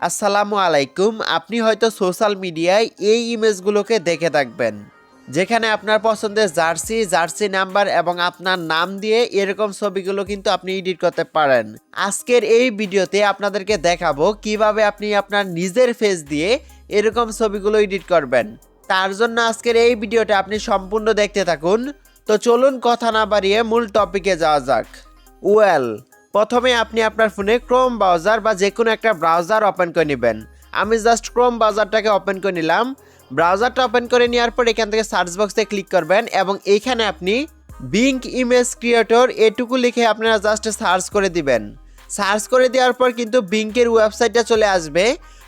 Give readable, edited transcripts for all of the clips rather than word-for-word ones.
আসসালামু আলাইকুম। আপনি হয়তো সোশ্যাল মিডিয়ায় এই ইমেজগুলোকে দেখে থাকবেন, যেখানে আপনার পছন্দের জার্সি নাম্বার এবং আপনার নাম দিয়ে এরকম ছবিগুলো কিন্তু আপনি এডিট করতে পারেন। আজকের এই ভিডিওতে আপনাদেরকে দেখাবো কিভাবে আপনি আপনার নিজের ফেস দিয়ে এরকম ছবিগুলো এডিট করবেন। তার জন্য আজকের এই ভিডিওটা আপনি সম্পূর্ণ দেখতে থাকুন। তো চলুন কথা না বাড়িয়ে মূল টপিকে যাওয়া যাক। প্রথমে আপনি আপনার ফোনে ক্রোম ব্রাউজার বা যে কোনো একটা ব্রাউজার ওপেন করে নেবেন। আমি জাস্ট ক্রোম ব্রাউজারটাকে ওপেন করে নিলাম। ব্রাউজারটা ওপেন করে নেওয়ার পর এখান থেকে সার্চ বক্সে ক্লিক করবেন এবং এইখানে আপনি বিঙ্ক ইমেজ ক্রিয়েটর এটুকু লিখে আপনারা জাস্ট সার্চ করে দিবেন। সার্চ করে দেওয়ার পর কিন্তু বিঙ্কের ওয়েবসাইটটা চলে আসবে।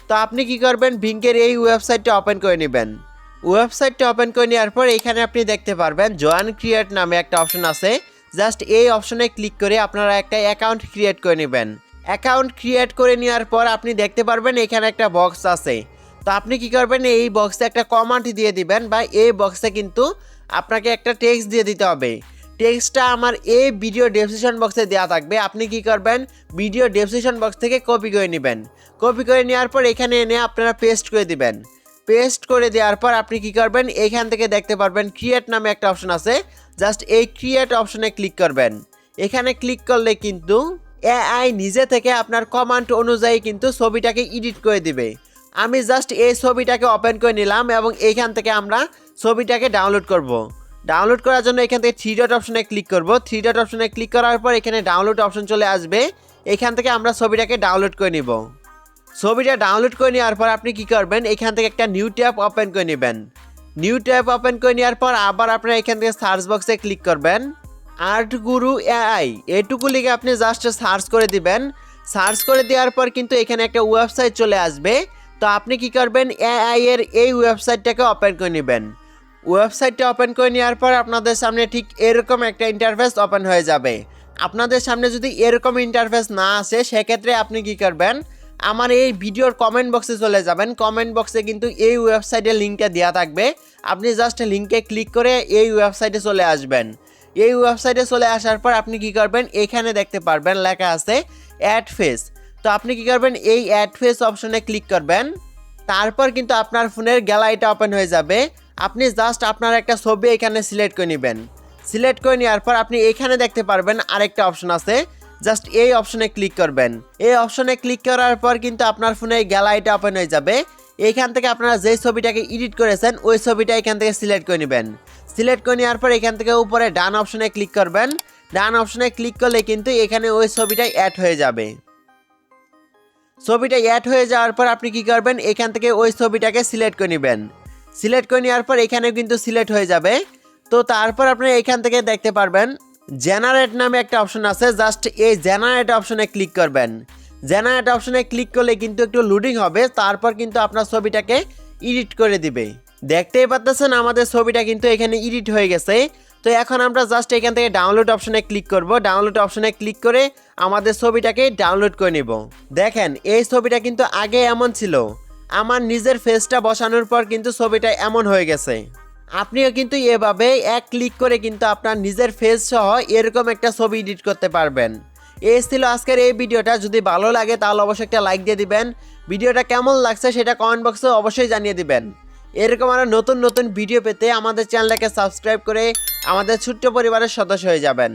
তো আপনি কি করবেন, বিঙ্কের এই ওয়েবসাইটটা ওপেন করে নেবেন। ওয়েবসাইটটা ওপেন করে নেওয়ার পর এখানে আপনি দেখতে পারবেন জয়েন ক্রিয়েট নামে একটা অপশন আছে। জাস্ট এই অপশনে ক্লিক করে আপনারা একটা অ্যাকাউন্ট ক্রিয়েট করে নেবেন। অ্যাকাউন্ট ক্রিয়েট করে নেওয়ার পর আপনি দেখতে পারবেন এখানে একটা বক্স আছে। তো আপনি কি করবেন, এই বক্সে একটা কমেন্ট দিয়ে দিবেন বা এই বক্সে কিন্তু আপনাকে একটা টেক্সট দিয়ে দিতে হবে। টেক্সটটা আমার এই ভিডিও ডেসক্রিপশন বক্সে দেওয়া থাকবে। আপনি কি করবেন, ভিডিও ডেসক্রিপশন বক্স থেকে কপি করে নেবেন। কপি করে নেওয়ার পর এখানে এনে আপনারা পেস্ট করে দিবেন। পেস্ট করে দেওয়ার পর আপনি কি করবেন, এইখান থেকে দেখতে পারবেন ক্রিয়েট নামে একটা অপশন আছে। জাস্ট এই ক্রিয়েট অপশনে ক্লিক করবেন। এখানে ক্লিক করলে কিন্তু এআই নিজে থেকে আপনার কমান্ড অনুযায়ী কিন্তু ছবিটাকে এডিট করে দিবে। আমি জাস্ট এই ছবিটাকে ওপেন করে নিলাম এবং এইখান থেকে আমরা ছবিটাকে ডাউনলোড করব। ডাউনলোড করার জন্য এখান থেকে থ্রি ডট অপশনে ক্লিক করব। থ্রি ডট অপশনে ক্লিক করার পর এখানে ডাউনলোড অপশন চলে আসবে। এখান থেকে আমরা ছবিটাকে ডাউনলোড করে নিব। ছবিটা ডাউনলোড করে নেওয়ার পর আপনি কি করবেন, এখান থেকে একটা নিউ ট্যাব ওপেন করে নেবেন। নিউ ট্যাব ওপেন করে নেওয়ার পর আবার আপনারা এখান থেকে সার্চ বক্সে ক্লিক করবেন। 𝗙𝗢𝗟𝗏𝗧𝗧𝗔𝗚 এটুকু লিখে আপনি জাস্ট সার্চ করে দিবেন। সার্চ করে দেওয়ার পর কিন্তু এখানে একটা ওয়েবসাইট চলে আসবে। তো আপনি কি করবেন, এআই এর এই ওয়েবসাইটটাকে ওপেন করে নেবেন। ওয়েবসাইটটা ওপেন করে নেওয়ার পর আপনাদের সামনে ঠিক এরকম একটা ইন্টারফেস ওপেন হয়ে যাবে। আপনাদের সামনে যদি এরকম ইন্টারফেস না আসে সেক্ষেত্রে আপনি কি করবেন, আমার এই ভিডিওর কমেন্ট বক্সে চলে যাবেন। কমেন্ট বক্সে কিন্তু এই ওয়েবসাইটের লিঙ্কটা দেওয়া থাকবে। আপনি জাস্ট লিঙ্কে ক্লিক করে এই ওয়েবসাইটে চলে আসবেন। এই ওয়েবসাইটে চলে আসার পর আপনি কি করবেন, এখানে দেখতে পারবেন লেখা আছে অ্যাড ফেস। তো আপনি কি করবেন, এই অ্যাড ফেস অপশনে ক্লিক করবেন। তারপর কিন্তু আপনার ফোনের গ্যালারিটা ওপেন হয়ে যাবে। আপনি জাস্ট আপনার একটা ছবি এখানে সিলেক্ট করে নেবেন। সিলেক্ট করে নেওয়ার পর আপনি এখানে দেখতে পারবেন আরেকটা অপশন আছে। জাস্ট এই অপশনে ক্লিক করবেন। এই অপশনে ক্লিক করার পর কিন্তু আপনার ফোনে গ্যালারিটা ওপেন হয়ে যাবে। এইখান থেকে আপনারা যেই ছবিটাকে এডিট করেছেন ওই ছবিটা এখান থেকে সিলেক্ট করে নেবেন। সিলেক্ট করে নেওয়ার পর এখান থেকে উপরে ডান অপশনে ক্লিক করবেন। ডান অপশনে ক্লিক করলে কিন্তু এখানে ওই ছবিটা অ্যাড হয়ে যাবে। ছবিটা অ্যাড হয়ে যাওয়ার পর আপনি কি করবেন, এখান থেকে ওই ছবিটাকে সিলেক্ট করে নেবেন। সিলেক্ট করে নেওয়ার পর এখানে কিন্তু সিলেক্ট হয়ে যাবে। তো তারপর আপনি এখান থেকে দেখতে পারবেন জেনারেট নামে একটা অপশন আছে। জাস্ট এই জেনারেট অপশনে ক্লিক করবেন। জেনারেট অপশনে ক্লিক করলে কিন্তু একটু লোডিং হবে, তারপর কিন্তু আপনার ছবিটাকে এডিট করে দিবে। দেখতেই পাচ্ছেন আমাদের ছবিটা কিন্তু এখানে এডিট হয়ে গেছে। তো এখন আমরা জাস্ট এখান থেকে ডাউনলোড অপশনে ক্লিক করব। ডাউনলোড অপশনে ক্লিক করে আমাদের ছবিটাকে ডাউনলোড করে নিব। দেখেন এই ছবিটা কিন্তু আগে এমন ছিল, আমার নিজের ফেসটা বসানোর পর কিন্তু ছবিটা এমন হয়ে গেছে। আপনিও কিন্তু এভাবে এক ক্লিক করে কিন্তু আপনার নিজের ফেস সহ এরকম একটা ছবি এডিট করতে পারবেন। এই ছিল আজকের এই ভিডিওটা। যদি ভালো লাগে তাহলে অবশ্যই একটা লাইক দিয়ে দিবেন। ভিডিওটা কেমন লাগছে সেটা কমেন্ট বক্সে অবশ্যই জানিয়ে দিবেন। এরকম আরও নতুন নতুন ভিডিও পেতে আমাদের চ্যানেলটাকে সাবস্ক্রাইব করে আমাদের ছোট্ট পরিবারের সদস্য হয়ে যাবেন।